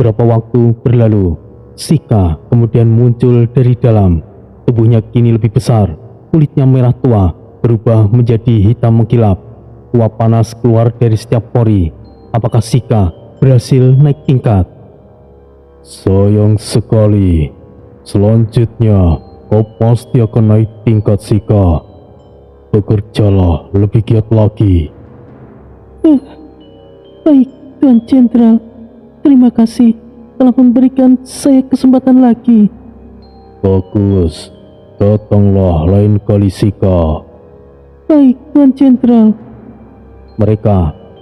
Beberapa waktu berlalu, Sika kemudian muncul dari dalam. Tubuhnya kini lebih besar, kulitnya merah tua, berubah menjadi hitam mengkilap. Uap panas keluar dari setiap pori. Apakah Sika berhasil naik tingkat? Sayang sekali. Selanjutnya, kau pasti akan naik tingkat, Sika. Bekerjalah lebih giat lagi. Baik, Tuan Jenderal. Terima kasih telah memberikan saya kesempatan lagi. Bagus. Datanglah lain kali, Sika. Baik, Tuan Jenderal. Mereka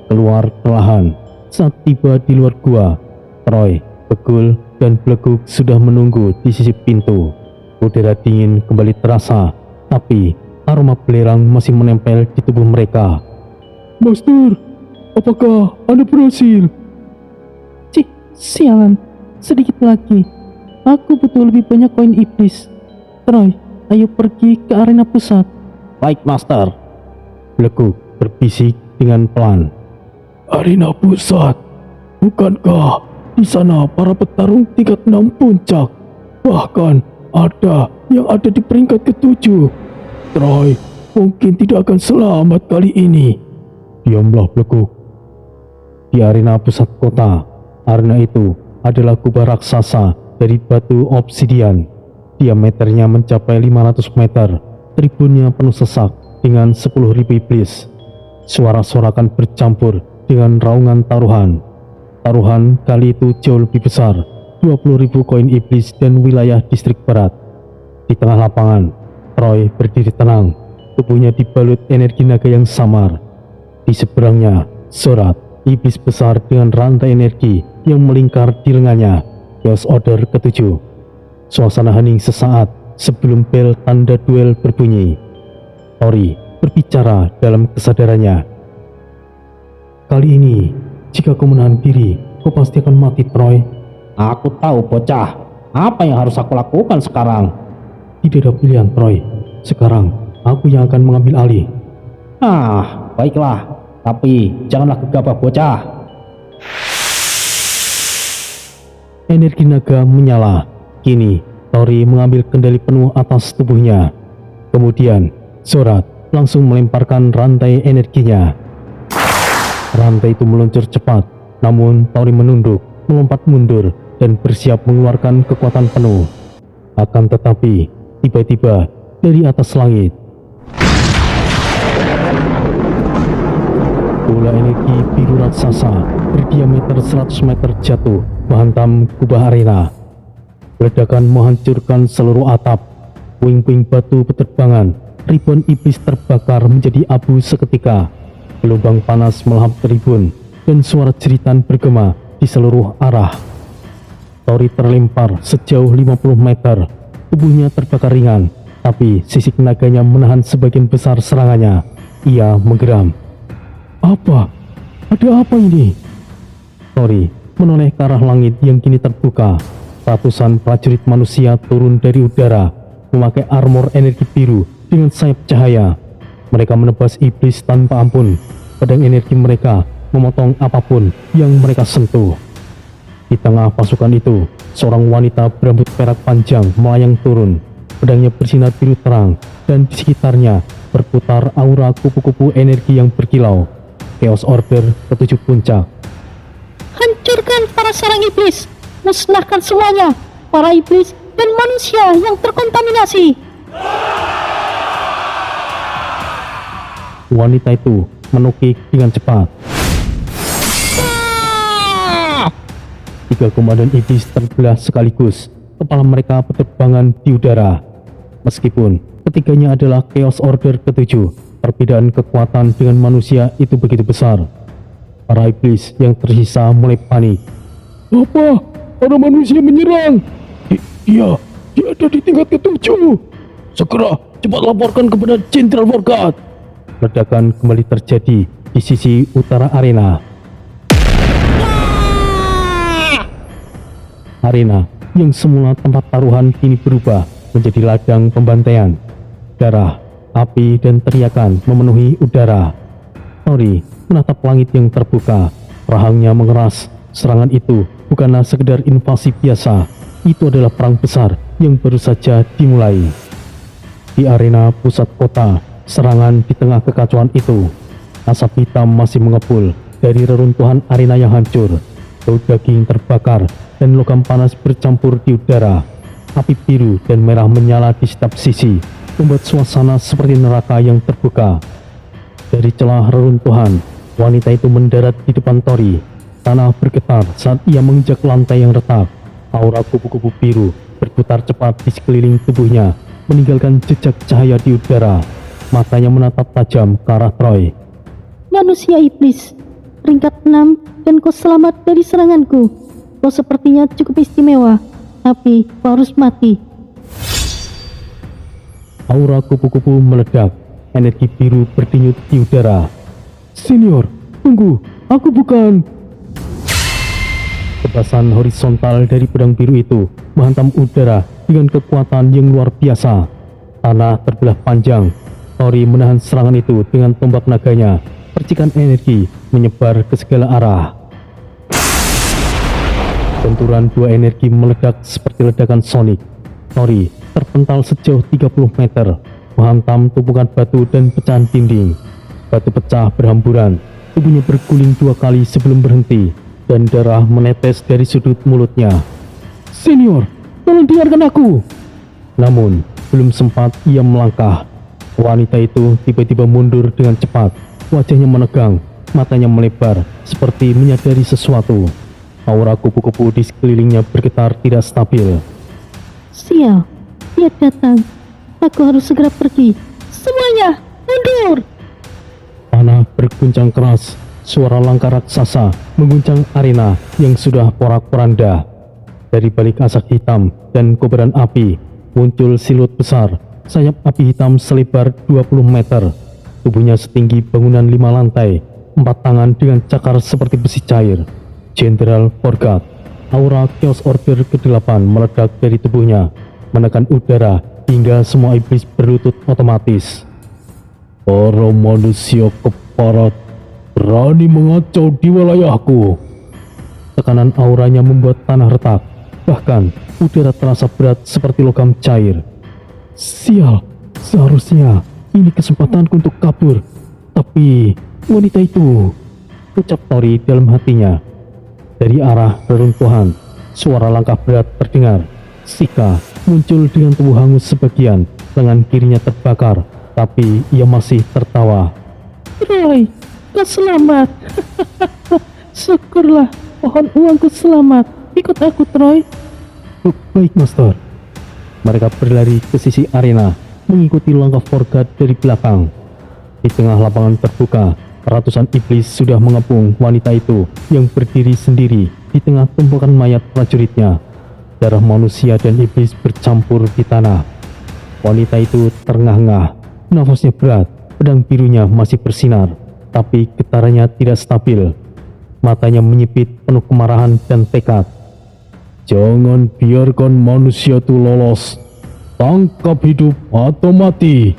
keluar perlahan. Saat tiba di luar gua, Troy, Begul, dan Bleguk sudah menunggu di sisi pintu. Udara dingin kembali terasa, tapi aroma belerang masih menempel di tubuh mereka. Master, apakah Anda berhasil? Cih, sialan. Sedikit lagi. Aku butuh lebih banyak koin iblis. Troy, ayo pergi ke arena pusat. Baik, Master. Bleguk berbisik dengan pelan. Arena pusat? Bukankah di sana para petarung tingkat 6 puncak? Bahkan ada yang ada di peringkat ke-7. Troy mungkin tidak akan selamat kali ini. Diamlah, Bleguk. Di arena pusat kota, arena itu adalah kubah raksasa dari batu obsidian. Diameternya mencapai 500 meter. Tribunnya penuh sesak dengan 10.000 iblis. Suara sorakan bercampur dengan raungan taruhan. Taruhan kali itu jauh lebih besar, 20.000 koin iblis dan wilayah distrik barat. Di tengah lapangan, Troy berdiri tenang, tubuhnya dibalut energi naga yang samar. Di seberangnya, Zorat, iblis besar dengan rantai energi yang melingkar di lengannya, Chaos Order ke-7. Suasana hening sesaat sebelum bel tanda duel berbunyi. Tori berbicara dalam kesadarannya. Kali ini, jika kau menahan diri, kau pasti akan mati, Troy. Aku tahu, bocah. Apa yang harus aku lakukan sekarang? Tidak ada pilihan, Troy. Sekarang, aku yang akan mengambil alih. Baiklah. Tapi janganlah gegabah, bocah. Energi naga menyala. Kini, Tori mengambil kendali penuh atas tubuhnya. Kemudian, Zorat langsung melemparkan rantai energinya. Rantai itu meluncur cepat, namun Tori menunduk, melompat mundur, dan bersiap mengeluarkan kekuatan penuh. Akan tetapi, tiba-tiba dari atas langit, bola energi biru raksasa berdiameter 100 meter jatuh menghantam kubah arena. Ledakan menghancurkan seluruh atap, puing-puing batu berterbangan, ribuan iblis terbakar menjadi abu seketika. Gelombang panas melahap tribun dan suara jeritan bergema di seluruh arah. Tori terlempar sejauh 50 meter, tubuhnya terbakar ringan, tapi sisik naganya menahan sebagian besar serangannya. Ia menggeram. Apa? Ada apa ini? Tori menoleh ke arah langit yang kini terbuka. Ratusan prajurit manusia turun dari udara, memakai armor energi biru dengan sayap cahaya. Mereka menebas iblis tanpa ampun. Pedang energi mereka memotong apapun yang mereka sentuh. Di tengah pasukan itu, seorang wanita berambut perak panjang melayang turun. Pedangnya bersinar biru terang, dan di sekitarnya berputar aura kupu-kupu energi yang berkilau. Chaos Order ke-7 puncak. Hancurkan para sarang iblis, musnahkan semuanya, para iblis dan manusia yang terkontaminasi. Wanita itu menukik dengan cepat. 3 komandan iblis terbelah sekaligus, kepala mereka berterbangan di udara. Meskipun ketiganya adalah Chaos Order ke-7, perbedaan kekuatan dengan manusia itu begitu besar. Para iblis yang tersisa mulai panik. Apa? Para manusia menyerang? Dia ada di tingkat ke-7. Segera, cepat laporkan kepada Jenderal Morgat. Ledakan kembali terjadi di sisi utara arena. Arena yang semula tempat taruhan kini berubah menjadi ladang pembantaian. Darah, api, dan teriakan memenuhi udara. Tori menatap langit yang terbuka, rahangnya mengeras. Serangan itu bukanlah sekedar invasi biasa, itu adalah perang besar yang baru saja dimulai. Di arena pusat kota, serangan di tengah kekacauan itu, asap hitam masih mengepul dari reruntuhan arena yang hancur. Bau daging terbakar dan logam panas bercampur di udara. Api biru dan merah menyala di setiap sisi, membuat suasana seperti neraka yang terbuka. Dari celah reruntuhan, wanita itu mendarat di depan Tori. Tanah bergetar saat ia menginjak lantai yang retak. Aura kupu-kupu biru berputar cepat di sekeliling tubuhnya, meninggalkan jejak cahaya di udara. Matanya menatap tajam ke arah Troy. Manusia iblis, peringkat 6 dan kau selamat dari seranganku. Kau sepertinya cukup istimewa, tapi kau harus mati. Aura kupu-kupu meledak, energi biru berdenyut di udara. Senior, tunggu, aku bukan. Kebasan horizontal dari pedang biru itu menghantam udara dengan kekuatan yang luar biasa. Tanah terbelah panjang. Tori menahan serangan itu dengan tombak naganya. Percikan energi menyebar ke segala arah. Benturan dua energi meledak seperti ledakan sonik. Tori terpental sejauh 30 meter, menghantam tumpukan batu dan pecahan dinding. Batu pecah berhamburan, tubuhnya berguling 2 kali sebelum berhenti, dan darah menetes dari sudut mulutnya. Senior, tolong dengarkan aku. Namun, belum sempat ia melangkah, wanita itu tiba-tiba mundur dengan cepat. Wajahnya menegang, matanya melebar, seperti menyadari sesuatu. Aura kupu-kupu di sekelilingnya bergetar tidak stabil. Sial, dia datang. Aku harus segera pergi. Semuanya, mundur! Tanah berguncang keras, suara langkah raksasa mengguncang arena yang sudah porak-poranda. Dari balik asap hitam dan kobaran api, muncul siluet besar, sayap api hitam selebar 20 meter. Tubuhnya setinggi bangunan 5 lantai, 4 tangan dengan cakar seperti besi cair. Jenderal Forgat. Aura Chaos Order ke-8 meledak dari tubuhnya, menekan udara hingga semua iblis berlutut otomatis. Para manusia keparat berani mengacau di wilayahku. Tekanan auranya membuat tanah retak, bahkan udara terasa berat seperti logam cair. Sial, seharusnya ini kesempatanku untuk kabur. Tapi wanita itu, ucap Tori dalam hatinya. Dari arah reruntuhan, suara langkah berat terdengar. Sika muncul dengan tubuh hangus sebagian, lengan kirinya terbakar, tapi ia masih tertawa. Roy, kau selamat. Syukurlah, pohon uangku selamat. Ikut aku, Troy. Baik, Master. Mereka berlari ke sisi arena, mengikuti langkah Forgat dari belakang. Di tengah lapangan terbuka, ratusan iblis sudah mengepung wanita itu yang berdiri sendiri di tengah tumpukan mayat prajuritnya. Darah manusia dan iblis bercampur di tanah. Wanita itu terengah-engah, nafasnya berat, pedang birunya masih bersinar, tapi getarannya tidak stabil. Matanya menyipit penuh kemarahan dan tekad. jangan biarkan manusia itu lolos. Tangkap hidup atau mati.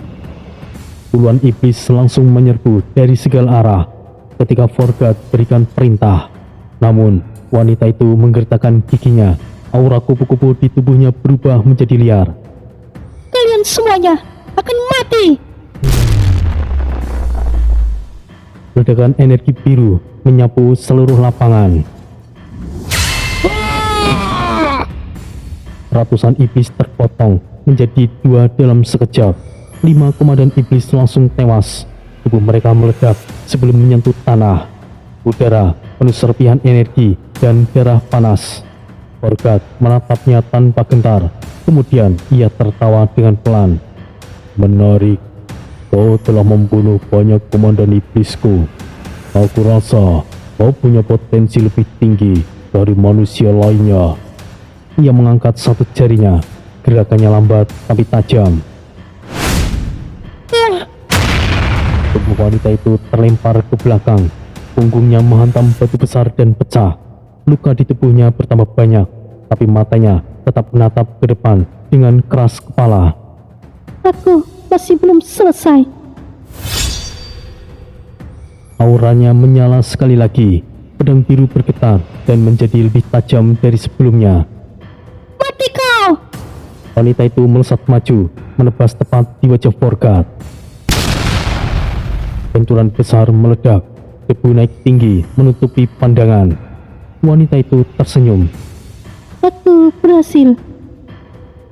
Puluhan iblis langsung menyerbu dari segala arah ketika Forgat berikan perintah. Namun, wanita itu menggertakkan giginya. Aura kupu-kupu di tubuhnya berubah menjadi liar. Kalian semuanya akan mati. Ledakan energi biru menyapu seluruh lapangan. Ratusan iblis terpotong menjadi 2 dalam sekejap. 5 komandan iblis langsung tewas. Tubuh mereka meledak sebelum menyentuh tanah. Udara penuh serpihan energi dan darah panas. Forgat menatapnya tanpa gentar. Kemudian ia tertawa dengan pelan. Menarik, kau telah membunuh banyak komandan iblisku. Aku rasa kau punya potensi lebih tinggi dari manusia lainnya. Ia mengangkat satu jarinya. Gerakannya lambat tapi tajam. Tubuh wanita itu terlempar ke belakang. Punggungnya menghantam batu besar dan pecah. Luka di tubuhnya bertambah banyak, tapi matanya tetap menatap ke depan dengan keras kepala. Aku masih belum selesai. Auranya menyala sekali lagi. pedang biru bergetar dan menjadi lebih tajam dari sebelumnya. Mati kau! Wanita itu melesat maju, menebas tepat di wajah Forgat. Benturan besar meledak, debu naik tinggi menutupi pandangan. Wanita itu tersenyum. Aku berhasil.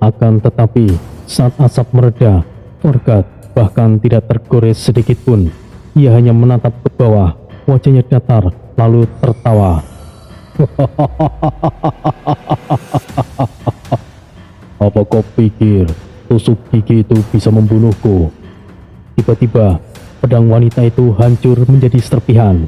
Akan tetapi, saat asap mereda, Forgat bahkan tidak tergores sedikit pun. Ia hanya menatap ke bawah, wajahnya datar, lalu tertawa. Apa kau pikir tusuk gigi itu bisa membunuhku? Tiba-tiba, pedang wanita itu hancur menjadi serpihan.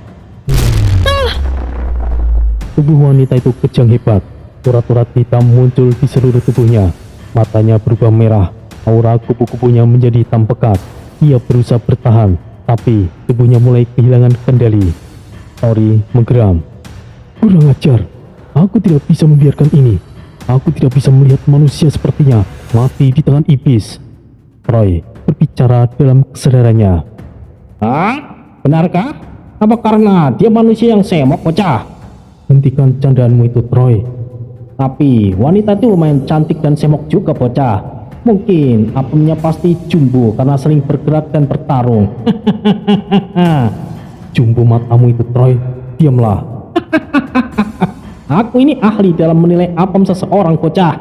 Tubuh wanita itu kejang hebat. Urat-urat hitam muncul di seluruh tubuhnya. Matanya berubah merah. Aura kupu-kupunya menjadi hitam pekat. Ia berusaha bertahan, tapi tubuhnya mulai kehilangan kendali. Tori menggeram. Kurang ajar. Aku tidak bisa membiarkan ini. Aku tidak bisa melihat manusia sepertinya mati di tangan iblis. Troy berbicara dalam kesadarannya. Hah? Benarkah? Apa karena dia manusia yang semok, bocah? Hentikan candaanmu itu, Troy. Tapi wanita itu lumayan cantik dan semok juga, bocah. Mungkin apemnya pasti jumbo karena sering bergerak dan bertarung. Jumbo matamu itu, Troy. Diamlah. Aku ini ahli dalam menilai apem seseorang, bocah.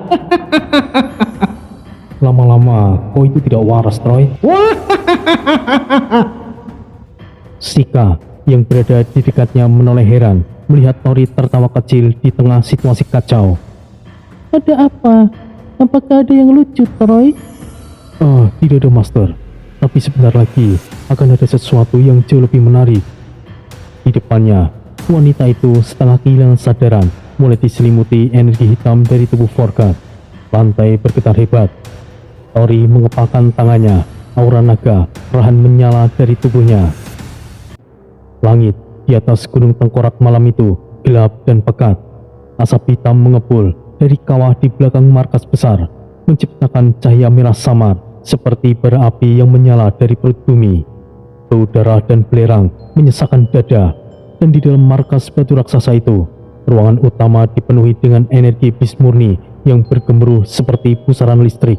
Lama-lama kau itu tidak waras, Troy. Sika yang berada di dekatnya menoleh heran melihat Tori tertawa kecil di tengah situasi kacau. Ada apa? Apakah ada yang lucu, Troy? Tidak ada, Master. Tapi sebentar lagi akan ada sesuatu yang jauh lebih menarik. Di depannya, wanita itu setengah kehilangan sadaran, mulai diselimuti energi hitam dari tubuh Forgat. Lantai bergetar hebat. Tori mengepalkan tangannya, aura naga perlahan menyala dari tubuhnya. Langit di atas gunung tengkorak malam itu gelap dan pekat. Asap hitam mengepul dari kawah di belakang markas besar, menciptakan cahaya merah samar seperti bara api yang menyala dari perut bumi. Bau darah dan belerang menyesakkan dada, dan di dalam markas batu raksasa itu, ruangan utama dipenuhi dengan energi iblis murni yang bergemuruh seperti pusaran listrik.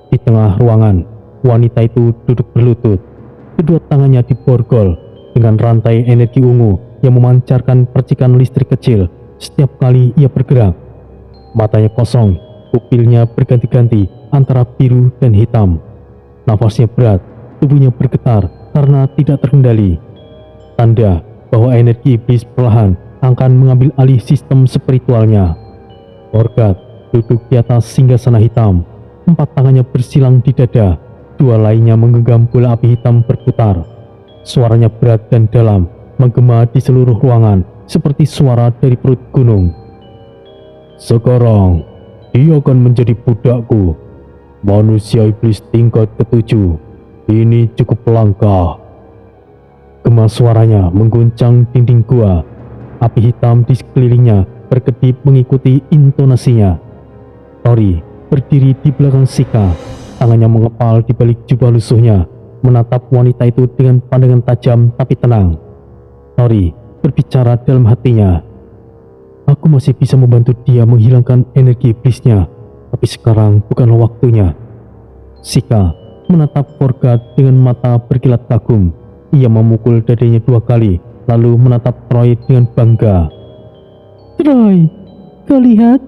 Di tengah ruangan, wanita itu duduk berlutut, kedua tangannya diborgol dengan rantai energi ungu yang memancarkan percikan listrik kecil setiap kali ia bergerak. Matanya kosong, pupilnya berganti-ganti antara biru dan hitam. Nafasnya berat, tubuhnya bergetar karena tidak terkendali. Tanda bahwa energi iblis perlahan akan mengambil alih sistem spiritualnya. Forgat duduk di atas singgasana hitam, 4 tangannya bersilang di dada, 2 lainnya menggenggam bola api hitam berputar. Suaranya berat dan dalam, menggema di seluruh ruangan seperti suara dari perut gunung. Sekarang, dia akan menjadi budakku. Manusia iblis tingkat ke-7. Ini cukup langka. Gema suaranya mengguncang dinding gua. Api hitam di sekelilingnya berkedip mengikuti intonasinya. Tori berdiri di belakang Sika, tangannya mengepal di balik jubah lusuhnya, menatap wanita itu dengan pandangan tajam tapi tenang. Tori berbicara dalam hatinya. Aku masih bisa membantu dia menghilangkan energi iblisnya, tapi sekarang bukanlah waktunya. Sika menatap Forgat dengan mata berkilat kagum. Ia memukul dadanya 2 kali, lalu menatap Troy dengan bangga. Troy, kau lihat?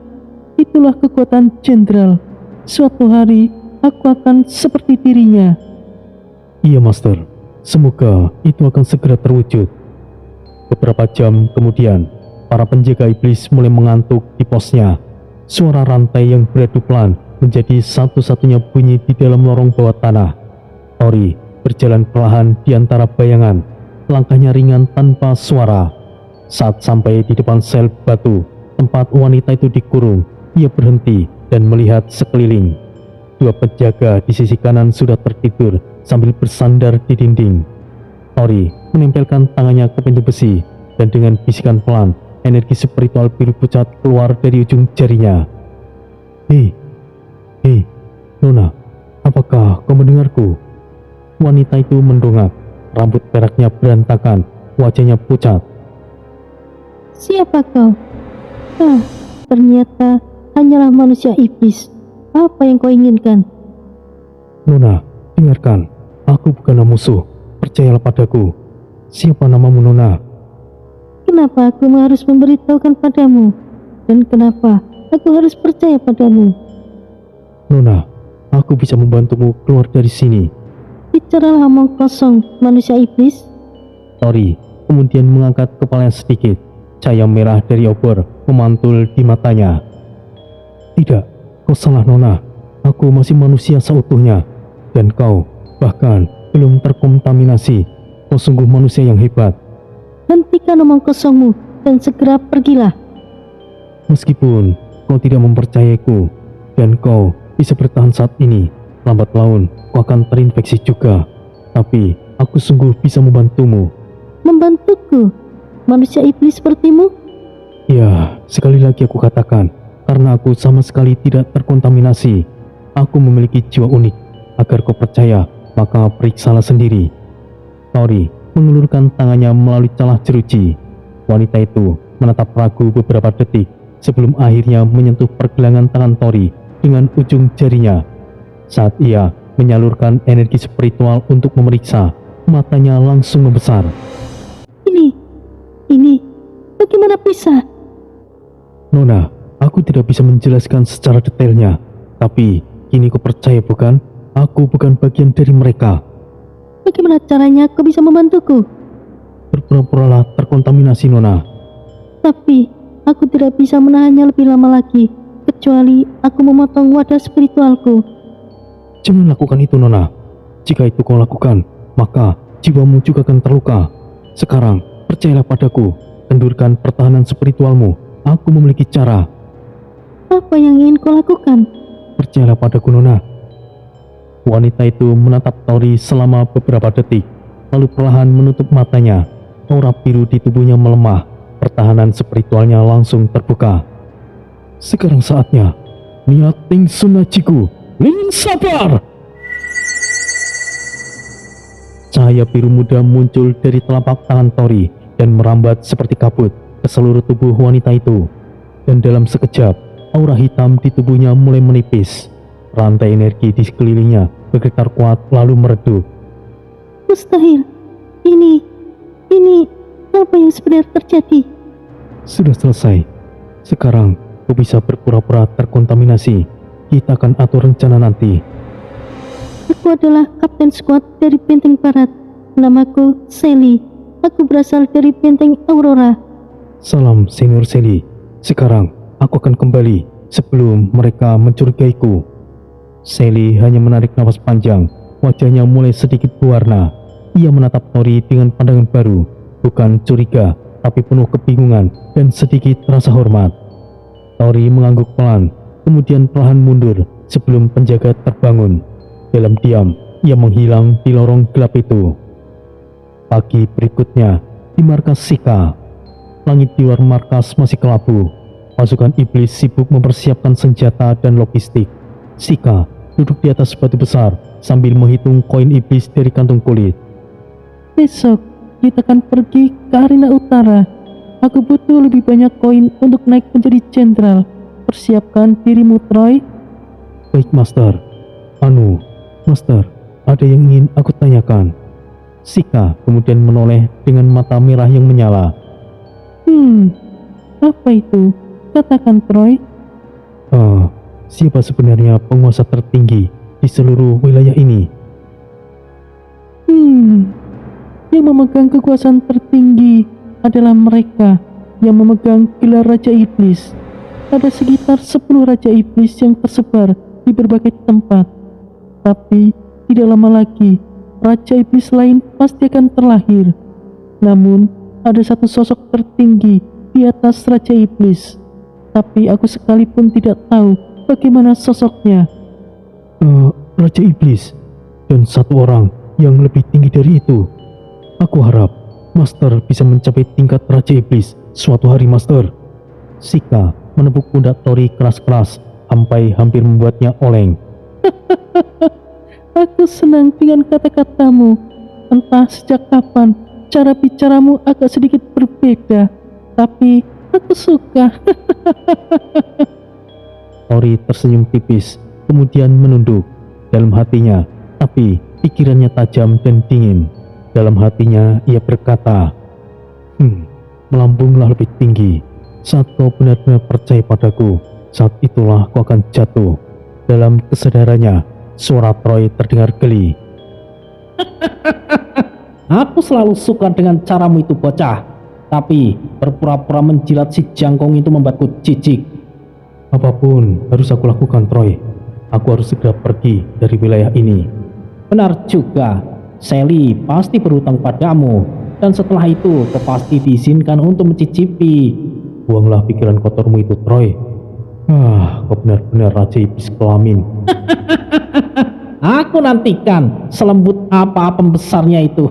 Itulah kekuatan jenderal. Suatu hari aku akan seperti dirinya. Iya, Master. Semoga itu akan segera terwujud. Beberapa jam kemudian, para penjaga iblis mulai mengantuk di posnya. Suara rantai yang beradu pelan menjadi satu-satunya bunyi di dalam lorong bawah tanah. Tori berjalan perlahan di antara bayangan, langkahnya ringan tanpa suara. Saat sampai di depan sel batu, tempat wanita itu dikurung, ia berhenti dan melihat sekeliling. 2 penjaga di sisi kanan sudah tertidur sambil bersandar di dinding. Tori menempelkan tangannya ke pintu besi, dan dengan bisikan pelan, energi spiritual biru pucat keluar dari ujung jarinya. Hei, Nona, apakah kau mendengarku? Wanita itu mendongak, rambut peraknya berantakan, wajahnya pucat. Siapa kau? Ah, ternyata hanyalah manusia iblis. Apa yang kau inginkan? Nona, dengarkan. Aku bukanlah musuh. Percayalah padaku. Siapa namamu, Nona? Kenapa aku harus memberitahukan padamu? Dan kenapa aku harus percaya padamu? Nona, aku bisa membantumu keluar dari sini. Bicaralah omong kosong, manusia iblis. Tori kemudian mengangkat kepalanya sedikit. Cahaya merah dari obor memantul di matanya. Tidak, kau salah, Nona. Aku masih manusia seutuhnya. Dan kau bahkan belum terkontaminasi. Kau sungguh manusia yang hebat. Hentikan omong kosongmu dan segera pergilah. Meskipun kau tidak mempercayaiku dan kau bisa bertahan saat ini, lambat laun kau akan terinfeksi juga. Tapi aku sungguh bisa membantumu. Membantuku? Manusia iblis sepertimu? Ya, sekali lagi aku katakan, karena aku sama sekali tidak terkontaminasi. Aku memiliki jiwa unik. Agar kau percaya, maka periksalah sendiri. Tori mengulurkan tangannya melalui celah jeruji. Wanita itu menatap ragu beberapa detik sebelum akhirnya menyentuh pergelangan tangan Tori dengan ujung jarinya. Saat ia menyalurkan energi spiritual untuk memeriksa, matanya langsung membesar. Ini, bagaimana bisa? Nona, aku tidak bisa menjelaskan secara detailnya, tapi kini kau percaya bukan? Aku bukan bagian dari mereka. Bagaimana caranya kau bisa membantuku? Berpura-puralah terkontaminasi, Nona. Tapi, aku tidak bisa menahannya lebih lama lagi, kecuali aku memotong wadah spiritualku. Jangan lakukan itu, Nona. Jika itu kau lakukan, maka jiwamu juga akan terluka. Sekarang, percayalah padaku. Kendurkan pertahanan spiritualmu. Aku memiliki cara. Apa yang ingin kau lakukan? Percayalah padaku, Nona. Wanita itu menatap Tori selama beberapa detik, lalu perlahan menutup matanya. Aura biru di tubuhnya melemah. Pertahanan spiritualnya langsung terbuka. Sekarang saatnya. Niating Sunajiku. Lin sabar! Cahaya biru muda muncul dari telapak tangan Tori dan merambat seperti kabut ke seluruh tubuh wanita itu. Dan dalam sekejap, aura hitam di tubuhnya mulai menipis. Rantai energi di sekelilingnya bergetar kuat lalu meredup. Mustahil. Ini apa yang sebenarnya terjadi? Sudah selesai. Sekarang kau bisa berpura-pura terkontaminasi. Kita akan atur rencana nanti. Aku adalah kapten skuad dari Benteng Barat. Namaku Sally. Aku berasal dari Benteng Aurora. Salam, Senior Sally. Sekarang aku akan kembali sebelum mereka mencurigaiku. Sally hanya menarik napas panjang. Wajahnya mulai sedikit berwarna. Ia menatap Tori dengan pandangan baru. Bukan curiga, tapi penuh kebingungan dan sedikit rasa hormat. Tori mengangguk pelan, kemudian perlahan mundur sebelum penjaga terbangun. Dalam diam, ia menghilang di lorong gelap itu. Pagi berikutnya, di markas Sika. Langit di luar markas masih kelabu. Pasukan iblis sibuk mempersiapkan senjata dan logistik. Sika duduk di atas batu besar sambil menghitung koin iblis dari kantung kulit. Besok kita akan pergi ke arena utara. Aku butuh lebih banyak koin untuk naik menjadi jenderal. Persiapkan dirimu, Troy. Baik, Master. Master, ada yang ingin aku tanyakan. Sika kemudian menoleh dengan mata merah yang menyala. Apa itu? Katakan, Troy. Siapa sebenarnya penguasa tertinggi di seluruh wilayah ini? Yang memegang kekuasaan tertinggi adalah mereka yang memegang gelar Raja Iblis. Ada sekitar 10 Raja Iblis yang tersebar di berbagai tempat. Tapi tidak lama lagi, Raja Iblis lain pasti akan terlahir. Namun, ada satu sosok tertinggi di atas Raja Iblis. Tapi aku sekalipun tidak tahu bagaimana sosoknya. Raja Iblis dan satu orang yang lebih tinggi dari itu. Aku harap Master bisa mencapai tingkat Raja Iblis suatu hari, Master. Sika menepuk pundak Tori keras-keras sampai hampir membuatnya oleng. Aku senang dengan kata-katamu. Entah sejak kapan cara bicaramu agak sedikit berbeda. tapi aku suka. Tori tersenyum tipis, kemudian menunduk. Dalam hatinya, tapi pikirannya tajam dan dingin. Dalam hatinya ia berkata, melambunglah lebih tinggi. Saat kau benar-benar percaya padaku, saat itulah kau akan jatuh. Dalam kesadarannya, suara Troy terdengar geli. Aku selalu suka dengan caramu itu bocah. Tapi berpura-pura menjilat si jangkung itu membuatku jijik. Apapun harus aku lakukan, Troy. Aku harus segera pergi dari wilayah ini. Benar juga, Sally pasti berhutang padamu. Dan setelah itu kau pasti diizinkan untuk mencicipi. Buanglah pikiran kotormu itu, Troy. Kau benar-benar raja iblis kelamin. Aku nantikan selembut apa pembesarnya itu.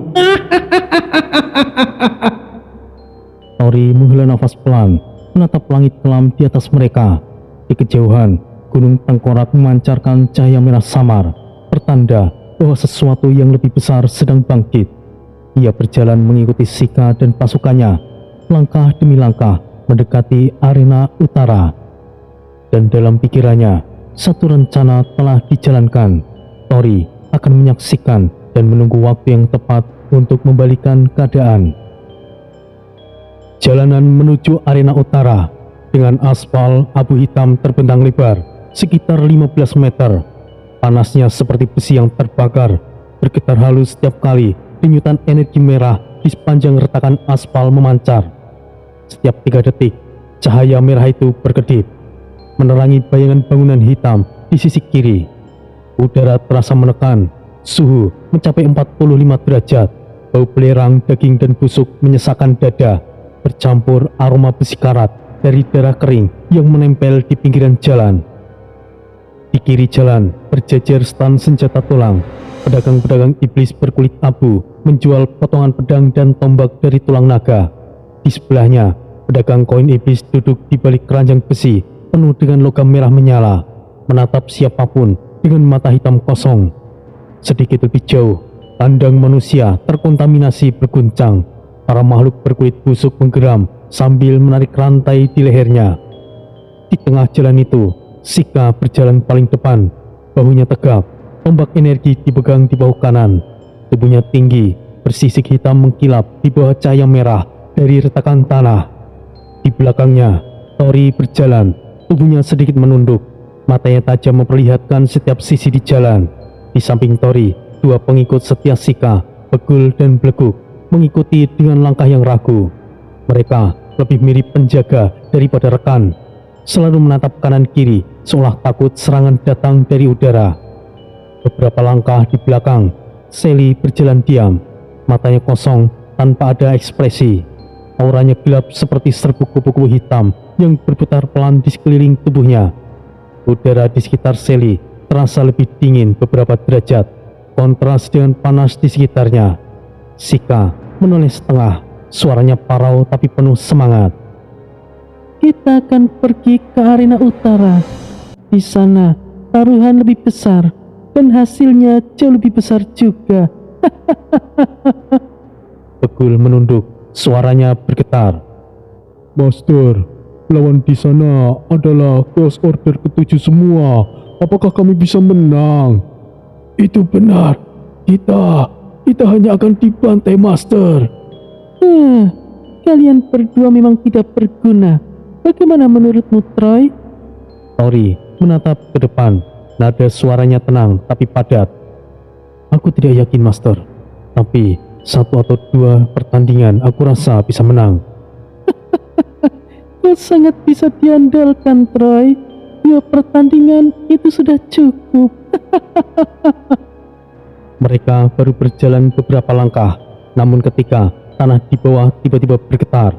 Tori menghela nafas pelan, menatap langit kelam di atas mereka. Di kejauhan, gunung tengkorak memancarkan cahaya merah samar, pertanda bahwa sesuatu yang lebih besar sedang bangkit. Ia berjalan mengikuti Sika dan pasukannya, langkah demi langkah mendekati arena utara. Dan dalam pikirannya, satu rencana telah dijalankan. Tori akan menyaksikan dan menunggu waktu yang tepat untuk membalikan keadaan. Jalanan menuju arena utara dengan aspal abu hitam terbentang lebar sekitar 15 meter. Panasnya seperti besi yang terbakar, bergetar halus setiap kali denyutan energi merah di sepanjang retakan aspal memancar. Setiap 3 detik, cahaya merah itu berkedip, menerangi bayangan bangunan hitam di sisi kiri. Udara terasa menekan, suhu mencapai 45 derajat, bau belerang, daging dan busuk menyesakkan dada, bercampur aroma besi karat dari darah kering yang menempel di pinggiran jalan. Di kiri jalan berjejer stand senjata tulang. Pedagang-pedagang iblis berkulit abu menjual potongan pedang dan tombak dari tulang naga. Di sebelahnya, pedagang koin iblis duduk di balik keranjang besi penuh dengan logam merah menyala, menatap siapapun dengan mata hitam kosong. Sedikit lebih jauh, kandang manusia terkontaminasi berguncang. Para makhluk berkulit busuk menggeram sambil menarik rantai di lehernya. Di tengah jalan itu, Sika berjalan paling depan, bahunya tegap, tombak energi dipegang di bahu kanan. Tubuhnya tinggi, bersisik hitam mengkilap di bawah cahaya merah dari retakan tanah. Di belakangnya, Tori berjalan, tubuhnya sedikit menunduk, matanya tajam memperlihatkan setiap sisi di jalan. Di samping Tori, 2 pengikut setia Sika, Begul dan Bleguk, mengikuti dengan langkah yang ragu. Mereka lebih mirip penjaga daripada rekan, selalu menatap kanan kiri seolah takut serangan datang dari udara. Beberapa langkah di belakang, Sally berjalan diam, matanya kosong tanpa ada ekspresi. Auranya gelap seperti serbuk kupu-kupu hitam yang berputar pelan di sekeliling tubuhnya. Udara di sekitar Sally terasa lebih dingin beberapa derajat, kontras dengan panas di sekitarnya. Sika menoleh setengah, suaranya parau tapi penuh semangat. Kita akan pergi ke arena utara. Di sana, taruhan lebih besar dan hasilnya jauh lebih besar juga. Begul menunduk, suaranya bergetar. Master, lawan di sana adalah Chaos Order ke-7 semua. Apakah kami bisa menang? Itu benar. Kita hanya akan dibantai, Master. Kalian berdua memang tidak berguna. Bagaimana menurutmu, Troy? Tori menatap ke depan, nada suaranya tenang tapi padat. Aku tidak yakin, Master. Tapi 1 atau 2 pertandingan aku rasa bisa menang. Kau sangat bisa diandalkan, Troy. 2 pertandingan itu sudah cukup. Mereka baru berjalan beberapa langkah, namun ketika tanah di bawah tiba-tiba bergetar.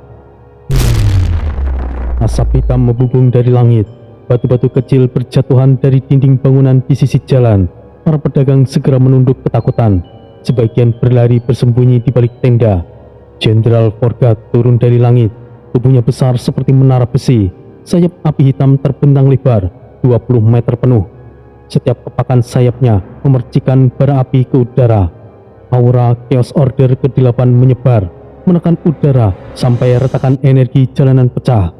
Asap hitam membubung dari langit, batu-batu kecil berjatuhan dari dinding bangunan di sisi jalan. Para pedagang segera menunduk ketakutan, sebagian berlari bersembunyi di balik tenda. Jenderal Forgat turun dari langit, tubuhnya besar seperti menara besi, sayap api hitam terbentang lebar 20 meter penuh. Setiap kepakan sayapnya memercikan bara api ke udara. Aura Chaos Order ke-8 menyebar, menekan udara sampai retakan energi jalanan pecah.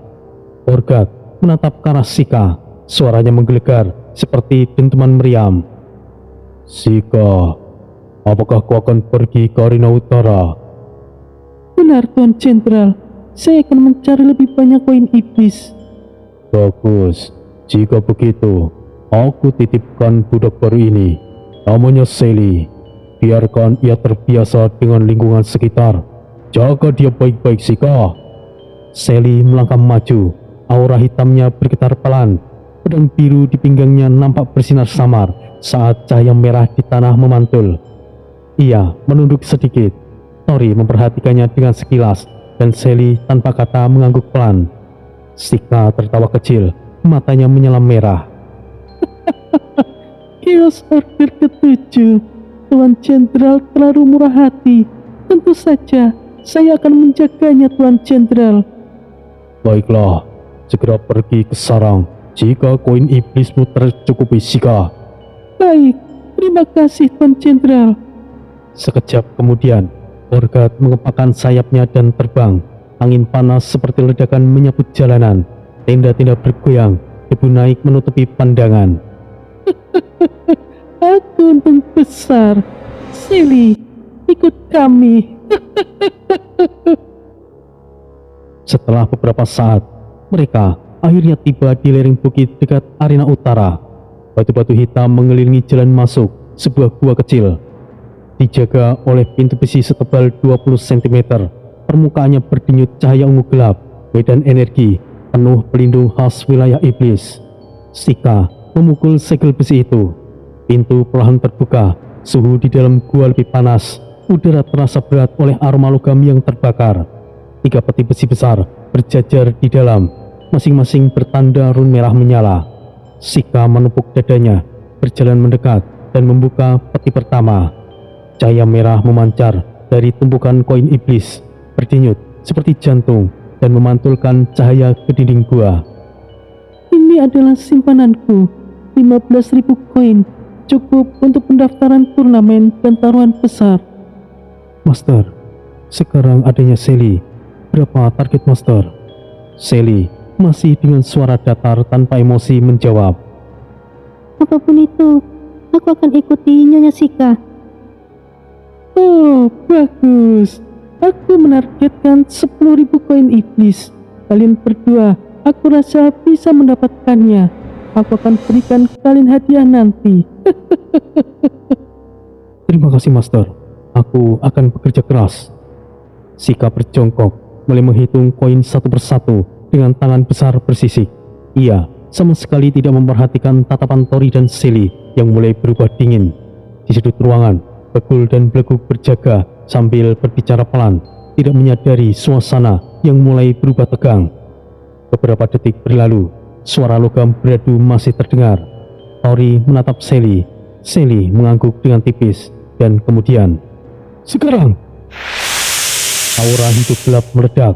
Orgat menatap ke arah Sika, suaranya menggelegar seperti dentuman meriam. Sika, apakah kau akan pergi ke arena utara? Benar Tuan Jenderal, saya akan mencari lebih banyak koin iblis. Bagus, jika begitu, aku titipkan budak baru ini. Namanya Sally. Biarkan ia terbiasa dengan lingkungan sekitar. Jaga dia baik-baik, Sika. Sally melangkah maju, aura hitamnya bergetar pelan. Pedang biru di pinggangnya nampak bersinar samar saat cahaya merah di tanah memantul. Ia menunduk sedikit. Tori memperhatikannya dengan sekilas, dan Sally tanpa kata mengangguk pelan. Sika tertawa kecil, matanya menyelam merah. Chaos Order ke-7, Tuan Jenderal terlalu murah hati. Tentu saja, saya akan menjaganya Tuan Jenderal. Baiklah, segera pergi ke sarang jika koin iblismu tercukupi, Sika. Baik, terima kasih Tuan Jenderal. Sekejap kemudian, Orgat mengepakkan sayapnya dan terbang. Angin panas seperti ledakan menyapu jalanan. Tenda-tenda bergoyang, debu naik menutupi pandangan. Aku untung besar. Sally, ikut kami. Setelah beberapa saat, mereka akhirnya tiba di lereng bukit dekat arena utara. Batu-batu hitam mengelilingi jalan masuk sebuah gua kecil. Dijaga oleh pintu besi setebal 20 cm. Permukaannya berdenyut cahaya ungu gelap, medan energi penuh pelindung khas wilayah iblis. Sika memukul segel besi itu. Pintu perlahan terbuka, suhu di dalam gua lebih panas, udara terasa berat oleh aroma logam yang terbakar. 3 peti besi besar berjajar di dalam, masing-masing bertanda rune merah menyala. Sika menepuk dadanya, berjalan mendekat dan membuka peti pertama. Cahaya merah memancar dari tumpukan koin iblis, berdenyut seperti jantung dan memantulkan cahaya ke dinding gua. Ini adalah simpananku, 15.000 koin, cukup untuk pendaftaran turnamen dan taruhan besar. Master, sekarang adanya Sally. Berapa target Master? Sally masih dengan suara datar tanpa emosi menjawab. Apapun itu, aku akan ikuti Nyonya Sika. Oh, bagus. Aku menargetkan 10.000 koin iblis. Kalian berdua, aku rasa bisa mendapatkannya. Aku akan berikan kalian hadiah nanti. Terima kasih Master, aku akan bekerja keras. Sika berjongkok, mulai menghitung koin satu persatu dengan tangan besar bersisik. Ia sama sekali tidak memperhatikan tatapan Tori dan Sally yang mulai berubah dingin. Di sudut ruangan, Bekul dan Bleguk berjaga sambil berbicara pelan, tidak menyadari suasana yang mulai berubah tegang. Beberapa detik berlalu, suara logam beradu masih terdengar. Tori menatap Sally. Sally mengangguk dengan tipis, dan kemudian, sekarang! Aura hidup gelap meledak.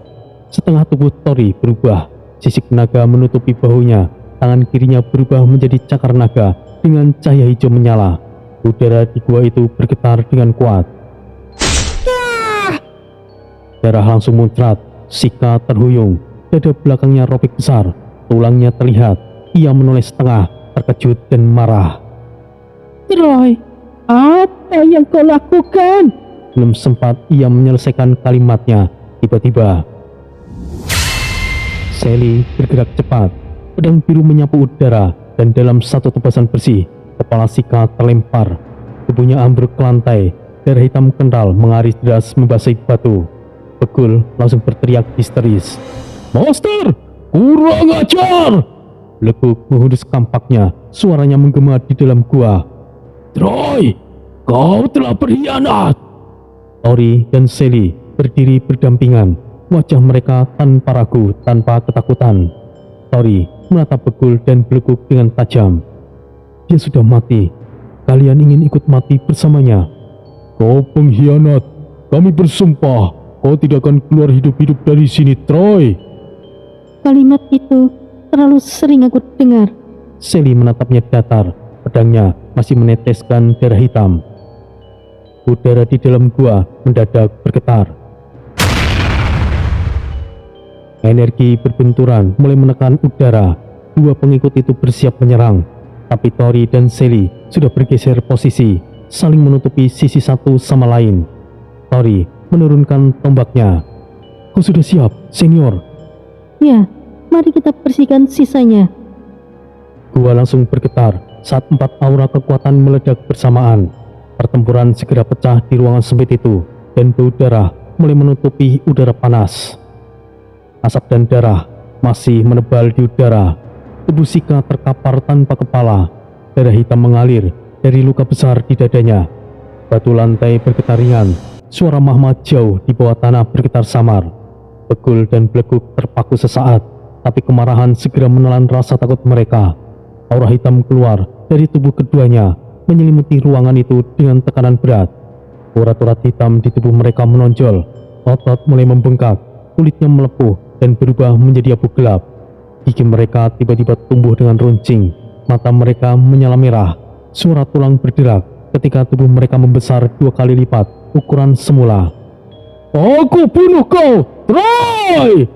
Setengah tubuh Tori berubah. Sisik naga menutupi bahunya. Tangan kirinya berubah menjadi cakar naga dengan cahaya hijau menyala. Udara di gua itu bergetar dengan kuat. Darah langsung muncrat. Sika terhuyung. Dada belakangnya robek besar. Tulangnya terlihat. Ia menoleh setengah, terkejut dan marah. Troy, apa yang kau lakukan? Belum sempat ia menyelesaikan kalimatnya, tiba-tiba Sally bergerak cepat. Pedang biru menyapu udara, dan dalam satu tebasan bersih, kepala Sika terlempar. Tubuhnya ambruk ke lantai. Darah hitam kental mengalir deras membasahi batu. Bekul langsung berteriak histeris. Master, kurang ajar! Bleguk menghunus kampaknya. Suaranya menggema di dalam gua. Troy, kau telah berkhianat! Tori dan Sally berdiri berdampingan, wajah mereka tanpa ragu, tanpa ketakutan. Tori menatap Bekul dan Bleguk dengan tajam. Dia sudah mati. Kalian ingin ikut mati bersamanya? Kau pengkhianat. Kami bersumpah, kau tidak akan keluar hidup-hidup dari sini, Troy. Kalimat itu terlalu sering aku dengar. Sally menatapnya datar. Pedangnya masih meneteskan darah hitam. Udara di dalam gua mendadak bergetar. Energi berbenturan mulai menekan udara. Dua pengikut itu bersiap menyerang, tapi Tori dan Sally sudah bergeser posisi, saling menutupi sisi satu sama lain. Tori menurunkan tombaknya. Kau sudah siap, senior? Ya, mari kita bersihkan sisanya. Gua langsung bergetar saat 4 aura kekuatan meledak bersamaan. Pertempuran segera pecah di ruangan sempit itu, dan bau darah mulai menutupi udara panas. Asap dan darah masih menebal di udara. Tubuh Sika terkapar tanpa kepala. Darah hitam mengalir dari luka besar di dadanya. Batu lantai bergetar ringan. Suara Mahma jauh di bawah tanah bergetar samar. Begul dan Bleguk terpaku sesaat, tapi kemarahan segera menelan rasa takut mereka. Aura hitam keluar dari tubuh keduanya, menyelimuti ruangan itu dengan tekanan berat. Urat-urat hitam di tubuh mereka menonjol. Otot mulai membengkak, kulitnya melepuh dan berubah menjadi abu gelap. Gigi mereka tiba-tiba tumbuh dengan runcing. Mata mereka menyala merah. Suara tulang berderak ketika tubuh mereka membesar 2 kali lipat ukuran semula. Aku bunuh kau, Troy!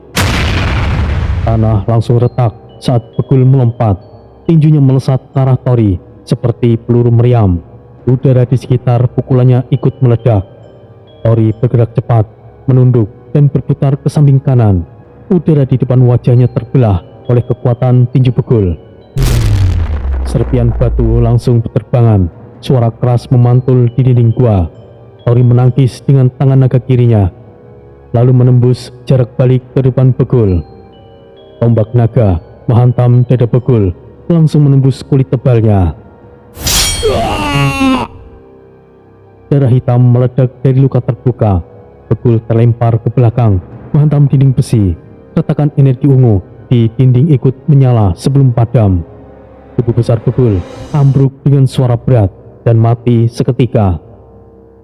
Tanah langsung retak saat Begul melompat. Tinjunya melesat ke arah Tori seperti peluru meriam. Udara di sekitar pukulannya ikut meledak. Tori bergerak cepat, menunduk dan berputar ke samping kanan. Udara di depan wajahnya terbelah oleh kekuatan tinju Begul. Serpian batu langsung berterbangan. Suara keras memantul di dinding gua. Tori menangkis dengan tangan naga kirinya, lalu menembus jarak balik ke depan Begul. Tombak naga menghantam dada Begul, langsung menembus kulit tebalnya. Darah hitam meledak dari luka terbuka. Begul terlempar ke belakang, menghantam dinding besi. Retakan energi ungu di dinding ikut menyala sebelum padam. Tubuh besar Begul ambruk dengan suara berat dan mati seketika.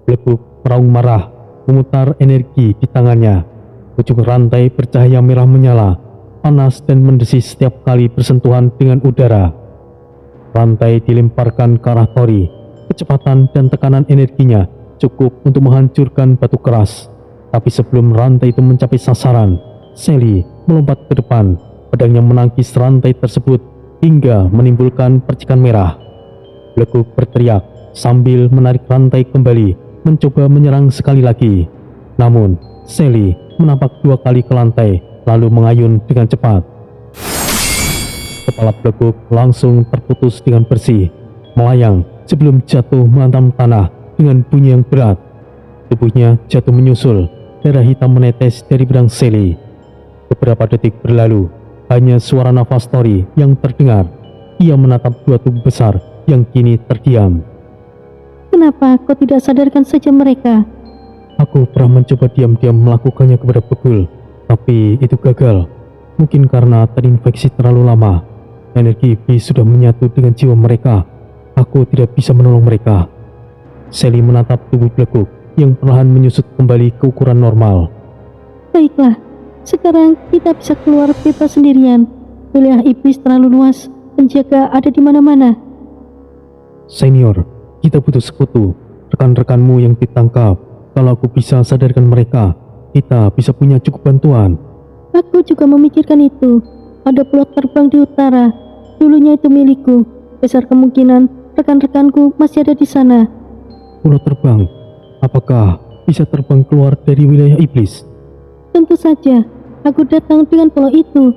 Bleguk meraung marah, memutar energi di tangannya. Ujung rantai bercahaya merah menyala, panas dan mendesis setiap kali bersentuhan dengan udara. Rantai dilemparkan ke arah Tori. Kecepatan dan tekanan energinya cukup untuk menghancurkan batu keras. Tapi sebelum rantai itu mencapai sasaran, Sally melompat ke depan. Pedangnya menangkis rantai tersebut hingga menimbulkan percikan merah. Bleguk berteriak sambil menarik rantai kembali, mencoba menyerang sekali lagi. Namun, Sally menapak 2 kali ke lantai, lalu mengayun dengan cepat. Kepala Bleguk langsung terputus dengan bersih, melayang sebelum jatuh menghantam tanah dengan bunyi yang berat. Tubuhnya jatuh menyusul, darah hitam menetes dari pedang Sally. Beberapa detik berlalu, hanya suara nafas Tori yang terdengar. Ia menatap 2 tubuh besar yang kini terdiam. Kenapa kau tidak sadarkan saja mereka? Aku pernah mencoba diam-diam melakukannya kepada Begul, tapi itu gagal. Mungkin karena terinfeksi terlalu lama. Energi iblis sudah menyatu dengan jiwa mereka. Aku tidak bisa menolong mereka. Sally menatap tubuh Bleguk yang perlahan menyusut kembali ke ukuran normal. Baiklah, sekarang kita bisa keluar bebas sendirian. Wilayah iblis terlalu luas, penjaga ada di mana-mana. Senior, kita butuh sekutu. Rekan-rekanmu yang ditangkap. Kalau aku bisa sadarkan mereka, kita bisa punya cukup bantuan. Aku juga memikirkan itu. Ada pulau terbang di utara. Dulunya itu milikku. Besar kemungkinan rekan-rekanku masih ada di sana. Pulau terbang? Apakah bisa terbang keluar dari wilayah iblis? Tentu saja, aku datang dengan pulau itu.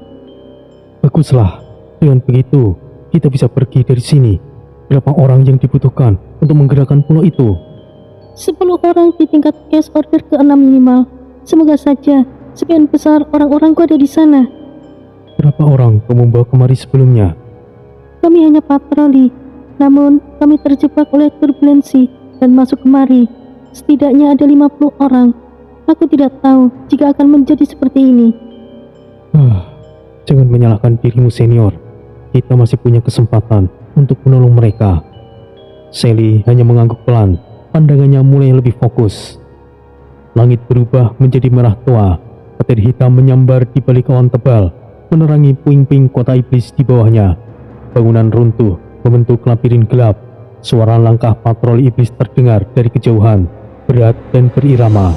Baguslah, dengan begitu kita bisa pergi dari sini. Berapa orang yang dibutuhkan untuk menggerakkan pulau itu? 10 orang di tingkat case order ke-6 minimal. Semoga saja sebagian besar orang-orangku ada di sana. Berapa orang kau membawa kemari sebelumnya? Kami hanya patroli, namun kami terjebak oleh turbulensi dan masuk kemari. Setidaknya ada 50 orang. Aku tidak tahu jika akan menjadi seperti ini. Jangan menyalahkan dirimu, senior. Kita masih punya kesempatan untuk menolong mereka. Sally hanya mengangguk pelan, pandangannya mulai lebih fokus. Langit berubah menjadi merah tua. Petir hitam menyambar di balik awan tebal, menerangi puing-puing kota iblis di bawahnya. Bangunan runtuh membentuk labirin gelap. Suara langkah patroli iblis terdengar dari kejauhan, berat dan berirama.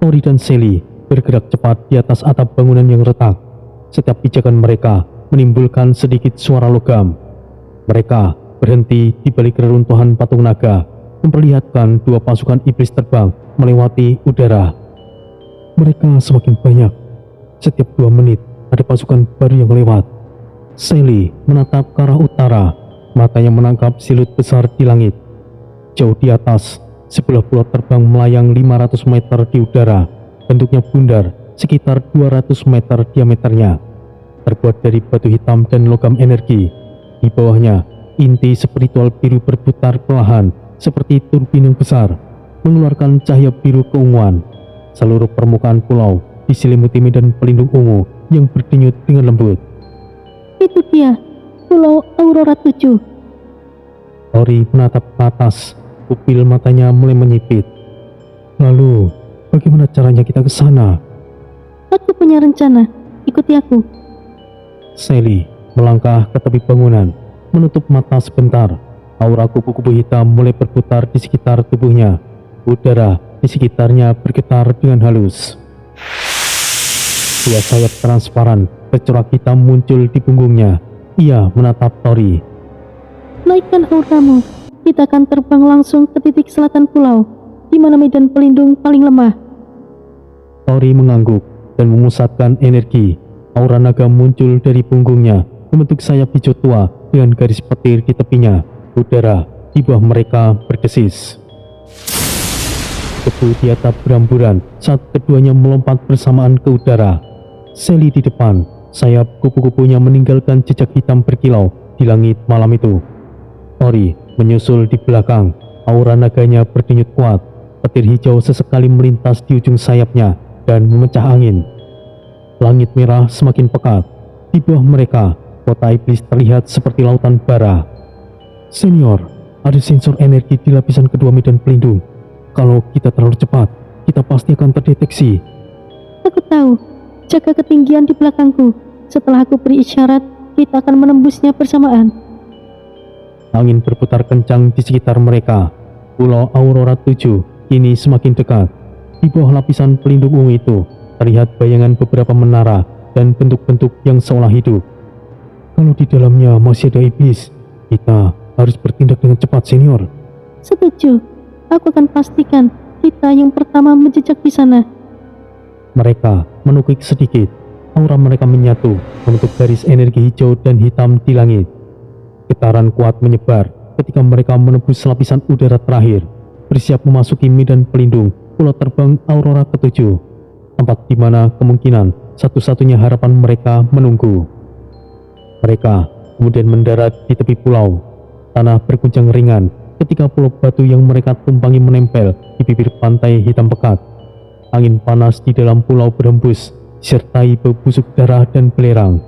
Tori dan Sally bergerak cepat di atas atap bangunan yang retak. Setiap pijakan mereka menimbulkan sedikit suara logam. Mereka berhenti di balik reruntuhan patung naga, memperlihatkan dua pasukan iblis terbang melewati udara. Mereka semakin banyak. Setiap 2 menit ada pasukan baru yang lewat. Sally menatap ke arah utara, matanya menangkap siluet besar di langit. Jauh di atas, sebuah pulau terbang melayang 500 meter di udara. Bentuknya bundar, sekitar 200 meter diameternya. Terbuat dari batu hitam dan logam energi. Di bawahnya, inti spiritual biru berputar perlahan, seperti turbin yang besar, mengeluarkan cahaya biru keunguan. Seluruh permukaan pulau diselimuti medan pelindung ungu yang berdenyut dengan lembut. Itu dia, Pulau Aurora 7. Tori menatap ke atas, pupil matanya mulai menyipit. Lalu, bagaimana caranya kita ke sana? Aku punya rencana, ikuti aku. Sally melangkah ke tepi bangunan, menutup mata sebentar. Aura kupu-kupu hitam mulai berputar di sekitar tubuhnya. Udara di sekitarnya bergetar dengan halus. Dua sayap transparan bercorak hitam muncul di punggungnya. Ia menatap Tori. Naikkan auramu, kita akan terbang langsung ke titik selatan pulau, di mana medan pelindung paling lemah. Tori mengangguk dan memusatkan energi. Aura naga muncul dari punggungnya, membentuk sayap hijau tua dengan garis petir di tepinya. Udara di bawah mereka berdesis. Debu di atap beramburan saat keduanya melompat bersamaan ke udara. Sally di depan, sayap kupu-kupunya meninggalkan jejak hitam berkilau di langit malam itu. Tori menyusul di belakang, aura naganya berdenyut kuat. Petir hijau sesekali melintas di ujung sayapnya dan memecah angin. Langit merah semakin pekat. Di bawah mereka, kota iblis terlihat seperti lautan bara. Senior, ada sensor energi di lapisan kedua medan pelindung. Kalau kita terlalu cepat, kita pasti akan terdeteksi. Aku tahu, jaga ketinggian di belakangku. Setelah aku beri isyarat, kita akan menembusnya bersamaan. Angin berputar kencang di sekitar mereka. Pulau Aurora 7 kini semakin dekat. Di bawah lapisan pelindung ungu itu, terlihat bayangan beberapa menara dan bentuk-bentuk yang seolah hidup. Kalau di dalamnya masih ada iblis, kita harus bertindak dengan cepat, senior. Setuju. Aku akan pastikan kita yang pertama menjejak di sana. Mereka menukik sedikit. Aura mereka menyatu, membentuk garis energi hijau dan hitam di langit. Getaran kuat menyebar ketika mereka menembus lapisan udara terakhir, bersiap memasuki medan pelindung pulau terbang Aurora ke-7, tempat di mana kemungkinan satu-satunya harapan mereka menunggu. Mereka kemudian mendarat di tepi pulau. Tanah berguncang ringan ketika pulau batu yang mereka tumpangi menempel di bibir pantai hitam pekat. Angin panas di dalam pulau berhembus, disertai bau busuk darah dan belerang.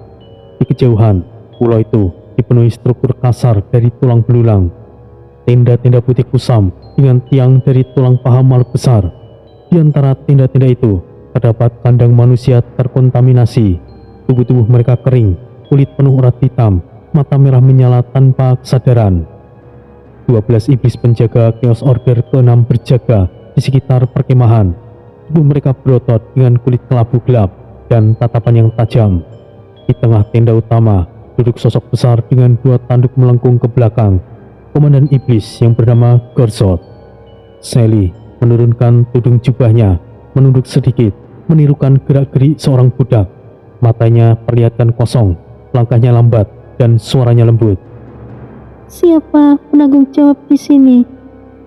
Di kejauhan, pulau itu dipenuhi struktur kasar dari tulang belulang. Tenda-tenda putih kusam dengan tiang dari tulang paha makhluk besar. Di antara tenda-tenda itu, terdapat kandang manusia terkontaminasi. Tubuh-tubuh mereka kering, kulit penuh urat hitam, mata merah menyala tanpa kesadaran. 12 iblis penjaga Chaos Order ke-6 berjaga di sekitar perkemahan. Tubuh mereka berotot dengan kulit kelabu gelap dan tatapan yang tajam. Di tengah tenda utama, duduk sosok besar dengan 2 tanduk melengkung ke belakang. Komandan iblis yang bernama Gorzot. Sally menurunkan tudung jubahnya, menunduk sedikit, menirukan gerak-gerik seorang budak. Matanya perlihatkan kosong, langkahnya lambat, dan suaranya lembut. Siapa penanggung jawab di sini?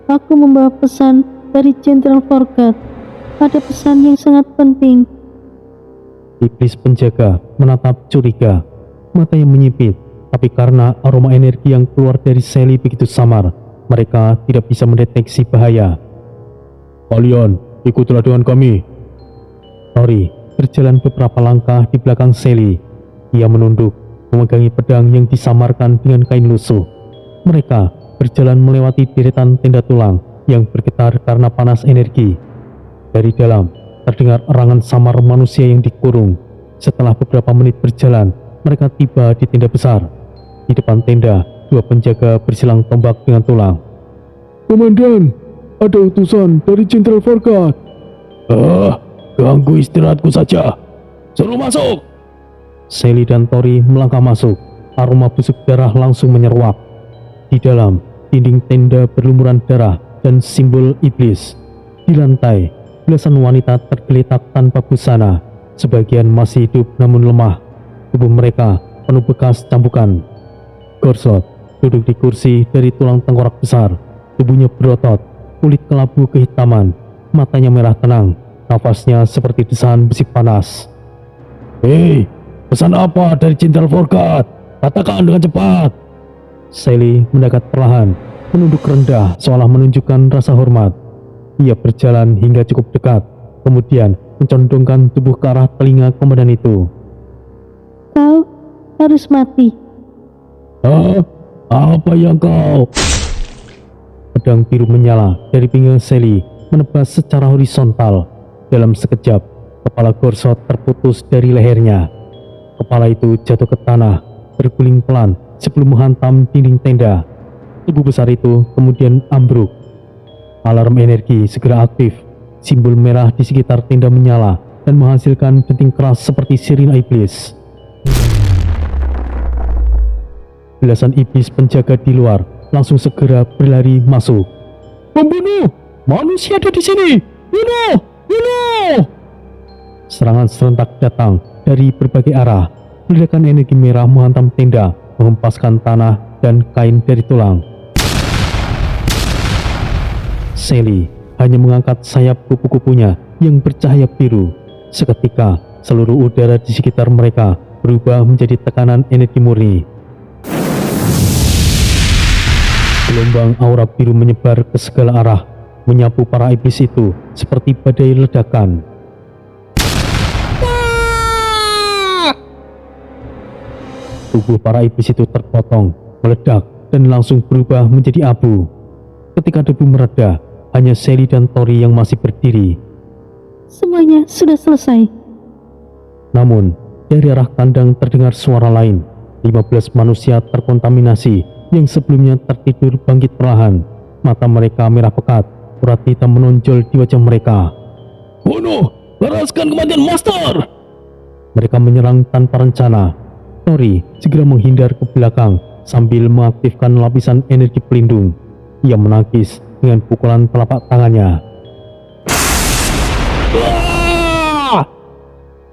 Aku membawa pesan dari Jenderal Forgat. Ada pesan yang sangat penting. Iblis penjaga menatap curiga, matanya menyipit, tapi karena aroma energi yang keluar dari Sally begitu samar, mereka tidak bisa mendeteksi bahaya. Kalian ikutlah dengan kami. Tori berjalan beberapa langkah di belakang Sally. Ia menunduk, memegangi pedang yang disamarkan dengan kain lusuh. Mereka berjalan melewati deretan tenda tulang yang bergetar karena panas energi. Dari dalam, terdengar erangan samar manusia yang dikurung. Setelah beberapa menit berjalan, mereka tiba di tenda besar. Di depan tenda, 2 penjaga bersilang tombak dengan tulang. Komandan, ada utusan dari Jenderal Forgat. ganggu istirahatku saja. Suruh masuk. Sally dan Tori melangkah masuk. Aroma busuk darah langsung menyeruak. Di dalam, dinding tenda berlumuran darah dan simbol iblis. Di lantai, belasan wanita tergeletak tanpa busana. Sebagian masih hidup namun lemah. Tubuh mereka penuh bekas cambukan. Gorsot duduk di kursi dari tulang tengkorak besar. Tubuhnya berotot, kulit kelabu kehitaman, matanya merah tenang, nafasnya seperti desahan besi panas. Hei, pesan apa dari Jenderal Forgat? Katakan dengan cepat. Sally mendekat perlahan, menunduk rendah seolah menunjukkan rasa hormat. Ia berjalan hingga cukup dekat, kemudian mencondongkan tubuh ke arah telinga komandan itu. Kau harus mati. Hah? Apa yang kau? Pedang biru menyala dari pinggang Sally, menebas secara horizontal. Dalam sekejap, kepala Gorsot terputus dari lehernya. Kepala itu jatuh ke tanah, berguling pelan sebelum menghantam dinding tenda. Tubuh besar itu kemudian ambruk. Alarm energi segera aktif. Simbol merah di sekitar tenda menyala dan menghasilkan denting keras seperti sirine iblis. Belasan iblis penjaga di luar langsung segera berlari masuk. Pembunuh! Manusia ada di sini! Bunuh! Bunuh! Serangan serentak datang dari berbagai arah. Ledakan energi merah menghantam tenda, menghempaskan tanah dan kain dari tulang. Sally hanya mengangkat sayap kupu-kupunya yang bercahaya biru. Seketika, seluruh udara di sekitar mereka berubah menjadi tekanan energi murni. Gelombang aura biru menyebar ke segala arah, menyapu para iblis itu seperti badai ledakan. Tubuh para iblis itu terpotong, meledak, dan langsung berubah menjadi abu. Ketika debu mereda, hanya Sally dan Tori yang masih berdiri. Semuanya sudah selesai. Namun, dari arah kandang terdengar suara lain. 15 manusia terkontaminasi yang sebelumnya tertidur bangkit perlahan. Mata mereka merah pekat, urat hitam menonjol di wajah mereka. Bunuh! Laraskan kematian Master! Mereka menyerang tanpa rencana. Tori segera menghindar ke belakang sambil mengaktifkan lapisan energi pelindung. Ia menangkis dengan pukulan telapak tangannya.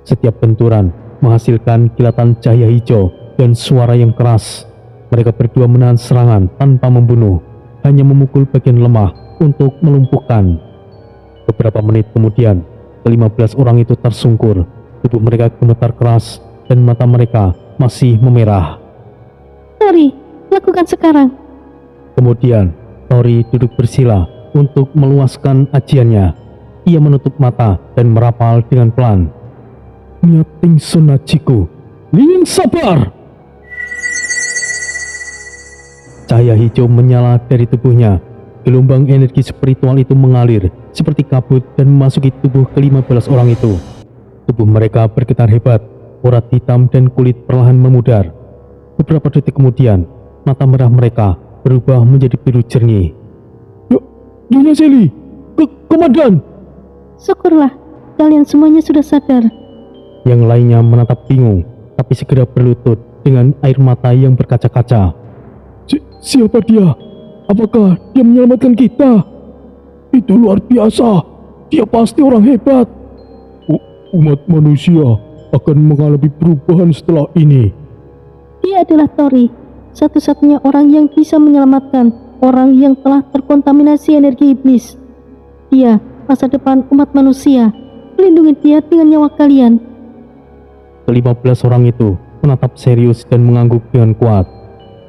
Setiap benturan menghasilkan kilatan cahaya hijau dan suara yang keras. Mereka berdua menahan serangan tanpa membunuh, hanya memukul bagian lemah untuk melumpuhkan. Beberapa menit kemudian, ke-15 orang itu tersungkur. Tubuh mereka gemetar keras dan mata mereka masih memerah. Tori, lakukan sekarang. Kemudian, Tori duduk bersila untuk meluaskan ajiannya. Ia menutup mata dan merapal dengan pelan. Nyating Sonachiku, Ling sabar! Cahaya hijau menyala dari tubuhnya. Gelombang energi spiritual itu mengalir seperti kabut dan memasuki tubuh ke-15 orang itu. Tubuh mereka bergetar hebat, urat hitam dan kulit perlahan memudar. Beberapa detik kemudian, mata merah mereka berubah menjadi biru jernih. Nyonya Sally, Komandan! Syukurlah, kalian semuanya sudah sadar. Yang lainnya menatap bingung, tapi segera berlutut dengan air mata yang berkaca-kaca. Siapa dia? Apakah dia menyelamatkan kita? Itu luar biasa. Dia pasti orang hebat. Umat manusia akan mengalami perubahan setelah ini. Dia adalah Tori, satu-satunya orang yang bisa menyelamatkan orang yang telah terkontaminasi energi iblis. Dia masa depan umat manusia. Lindungi dia dengan nyawa kalian. Ke-15 orang itu menatap serius dan mengangguk dengan kuat.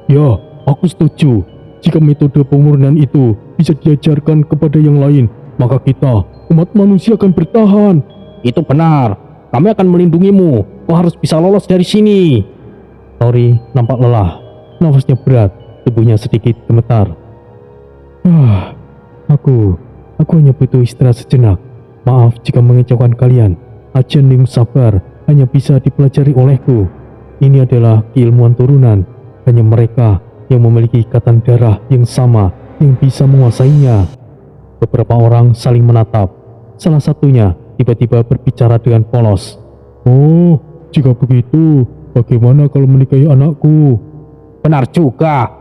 Ya, aku setuju. Jika metode pemurnian itu bisa diajarkan kepada yang lain, maka kita, umat manusia akan bertahan. Itu benar. Kami akan melindungimu. Kau harus bisa lolos dari sini. Tori nampak lelah, nafasnya berat, tubuhnya sedikit gemetar. Aku hanya butuh istirahat sejenak. Maaf jika mengecewakan kalian. Ajian Ling Sabar hanya bisa dipelajari olehku. Ini adalah keilmuan turunan. Hanya mereka yang memiliki ikatan darah yang sama yang bisa menguasainya. Beberapa orang saling menatap. Salah satunya tiba-tiba berbicara dengan polos. Oh, jika begitu, bagaimana kalau menikahi anakku? Benar juga.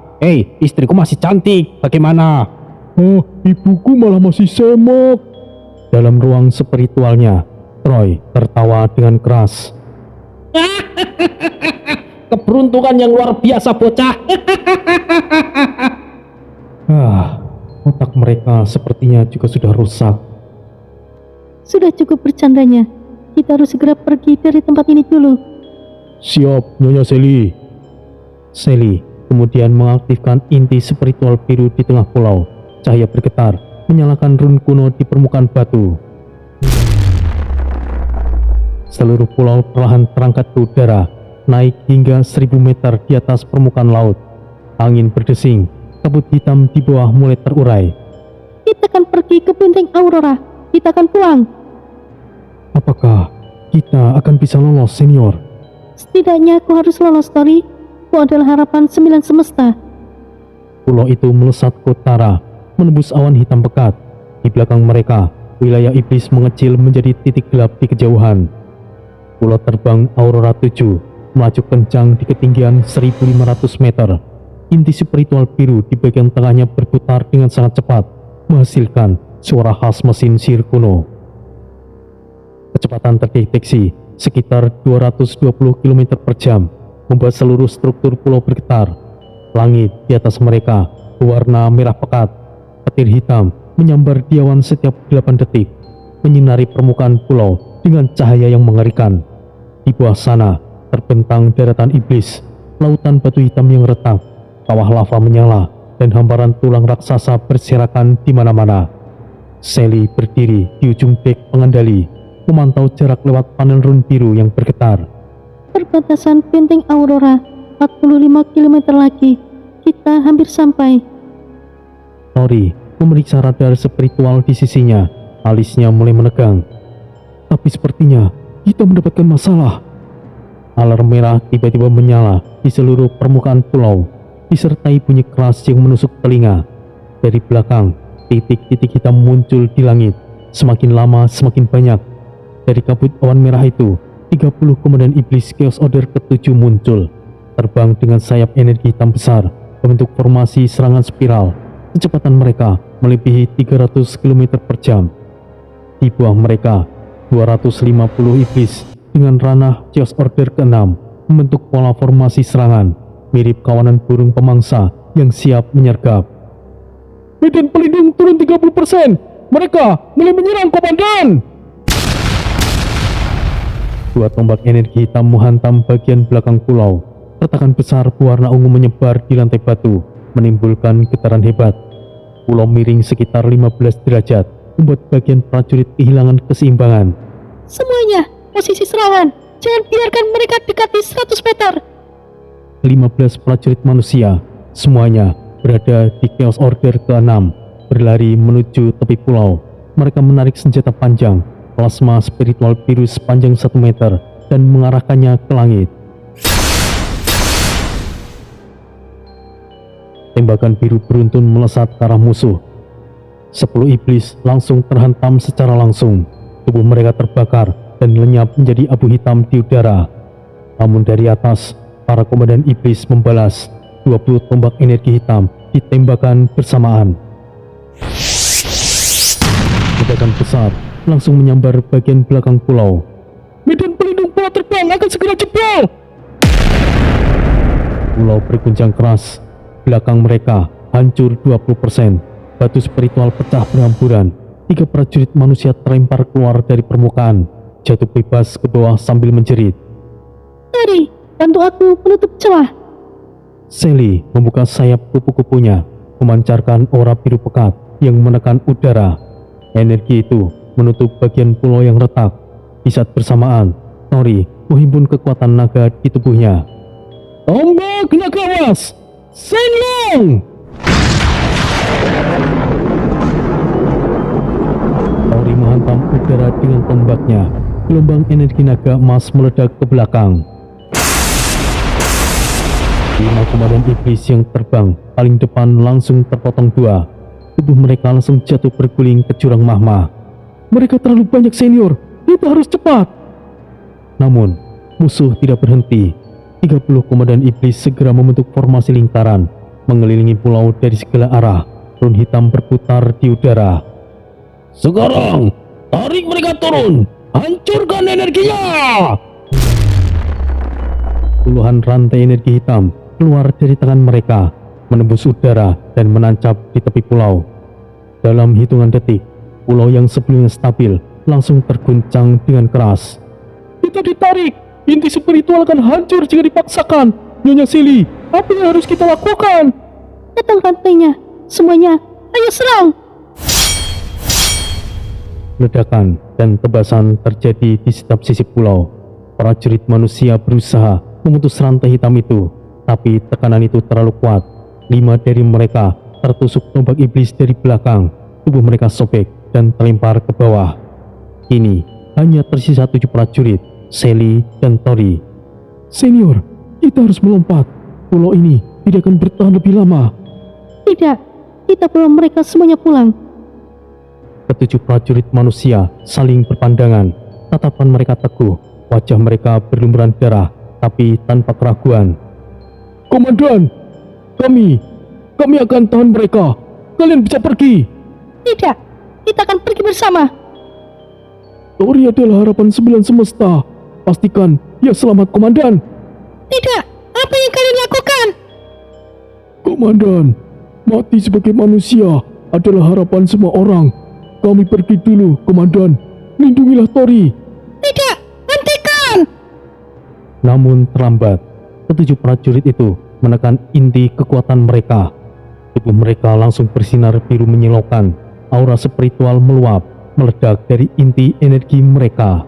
Istriku masih cantik. Bagaimana? Oh, ibuku malah masih semok. Dalam ruang spiritualnya, Troy tertawa dengan keras. Keberuntungan yang luar biasa, bocah. Otak mereka sepertinya juga sudah rusak. Sudah cukup bercandanya. Kita harus segera pergi dari tempat ini dulu. Siap, Nyonya Sally. Sally kemudian mengaktifkan inti spiritual biru di tengah pulau. Cahaya bergetar, menyalakan rune kuno di permukaan batu. Seluruh pulau perlahan terangkat ke udara, naik hingga 1000 meter di atas permukaan laut. Angin berdesing, kabut hitam di bawah mulai terurai. Kita akan pergi ke benteng Aurora. Kita akan pulang. Apakah kita akan bisa lolos, senior? Setidaknya aku harus lolos, Tori. Aku adalah harapan 9 semesta. Pulau itu melesat ke utara, menembus awan hitam pekat. Di belakang mereka, wilayah iblis mengecil menjadi titik gelap di kejauhan. Pulau terbang Aurora 7 melaju kencang di ketinggian 1500 meter. Inti spiritual biru di bagian tengahnya berputar dengan sangat cepat, menghasilkan suara khas mesin sihir kuno. Kecepatan terdeteksi sekitar 220 km per jam, membuat seluruh struktur pulau bergetar. Langit di atas mereka berwarna merah pekat. Petir hitam menyambar di awan setiap 8 detik, menyinari permukaan pulau dengan cahaya yang mengerikan. Di bawah sana terbentang daratan iblis, lautan batu hitam yang retak, kawah lava menyala, dan hamparan tulang raksasa berserakan di mana-mana. Sally berdiri di ujung dek pengendali, memantau jarak lewat panel rune biru yang bergetar. Perbatasan benteng Aurora, 45 km lagi. Kita hampir sampai. Tori memeriksa radar spiritual di sisinya, alisnya mulai menegang. Tapi sepertinya kita mendapatkan masalah. Alarm merah tiba-tiba menyala di seluruh permukaan pulau, disertai bunyi keras yang menusuk telinga. Dari belakang, titik-titik hitam muncul di langit, semakin lama semakin banyak. Dari kabut awan merah itu, 30 komandan iblis Chaos Order ke-7 muncul, terbang dengan sayap energi hitam besar, membentuk formasi serangan spiral. Kecepatan mereka melebihi 300 km per jam. Di bawah mereka, 250 iblis dengan ranah Chaos Order ke-6 membentuk pola formasi serangan, mirip kawanan burung pemangsa yang siap menyergap. Medan pelindung turun 30%. Mereka mulai menyerang, komandan. Dua tombak energi hitam menghantam bagian belakang pulau. Retakan besar berwarna ungu menyebar di lantai batu, menimbulkan getaran hebat. Pulau miring sekitar 15 derajat, membuat bagian prajurit kehilangan keseimbangan. Semuanya, posisi serangan. Jangan biarkan mereka dekati 100 meter. 15 prajurit manusia, semuanya berada di Chaos Order ke-6, berlari menuju tepi pulau. Mereka menarik senjata panjang, plasma spiritual biru sepanjang 1 meter, dan mengarahkannya ke langit. Tembakan biru beruntun melesat ke arah musuh. 10 iblis langsung terhantam secara langsung. Tubuh mereka terbakar dan lenyap menjadi abu hitam di udara. Namun dari atas, para komandan iblis membalas. 20 tombak energi hitam ditembakkan bersamaan. Ledakan besar langsung menyambar bagian belakang pulau. Medan pelindung pola terbang akan segera jebol. Pulau berguncang keras. Belakang mereka hancur 20%. Batu spiritual pecah berhamburan. 3 prajurit manusia terlempar keluar dari permukaan, jatuh bebas ke bawah sambil menjerit. Tori, bantu aku menutup celah. Sally membuka sayap kupu-kupunya, memancarkan aura biru pekat yang menekan udara. Energi itu menutup bagian pulau yang retak. Di saat bersamaan, Tori menghimpun kekuatan naga di tubuhnya. Ombak naga emas, Shenlong! Tori menghantam udara dengan tombaknya. Gelombang energi naga emas meledak ke belakang. 5 komandan iblis yang terbang paling depan langsung terpotong 2. Tubuh mereka langsung jatuh berguling ke jurang magma. Mereka terlalu banyak, senior. kita harus cepat. Namun, musuh tidak berhenti. 30 komandan iblis segera membentuk formasi lingkaran, mengelilingi pulau dari segala arah. Run hitam berputar di udara. Sekarang, tarik mereka turun. Hancurkan energinya. Puluhan rantai energi hitam keluar dari tangan mereka, menembus udara dan menancap di tepi pulau. Dalam hitungan detik, pulau yang sebelumnya stabil langsung terguncang dengan keras. Kita ditarik. Inti spiritual akan hancur jika dipaksakan. Nyonya Silly, apa yang harus kita lakukan? Datang rantainya. Semuanya, ayo serang. Ledakan dan tebasan terjadi di setiap sisi pulau. Prajurit manusia berusaha memutus rantai hitam itu, tapi tekanan itu terlalu kuat. 5 dari mereka tertusuk tombak iblis dari belakang. Tubuh mereka sobek dan terlempar ke bawah. Kini hanya tersisa 7 prajurit, Sally dan Tori. Senior, kita harus melompat. Pulau ini tidak akan bertahan lebih lama. Tidak, kita bawa mereka semuanya pulang. Ketujuh prajurit manusia saling berpandangan. Tatapan mereka teguh, wajah mereka berlumuran darah, tapi tanpa keraguan. Komandan, kami akan tahan mereka. Kalian bisa pergi. Tidak, kita akan pergi bersama. Tori adalah harapan 9 semesta. Pastikan ia selamat, Komandan. Tidak, apa yang kalian lakukan? Komandan, mati sebagai manusia adalah harapan semua orang. Kami pergi dulu, Komandan. Lindungilah Tori. Tidak, hentikan! Namun terlambat, ketujuh prajurit itu menekan inti kekuatan mereka. Tubuh mereka langsung bersinar biru menyilaukan. Aura spiritual meluap, meledak dari inti energi mereka.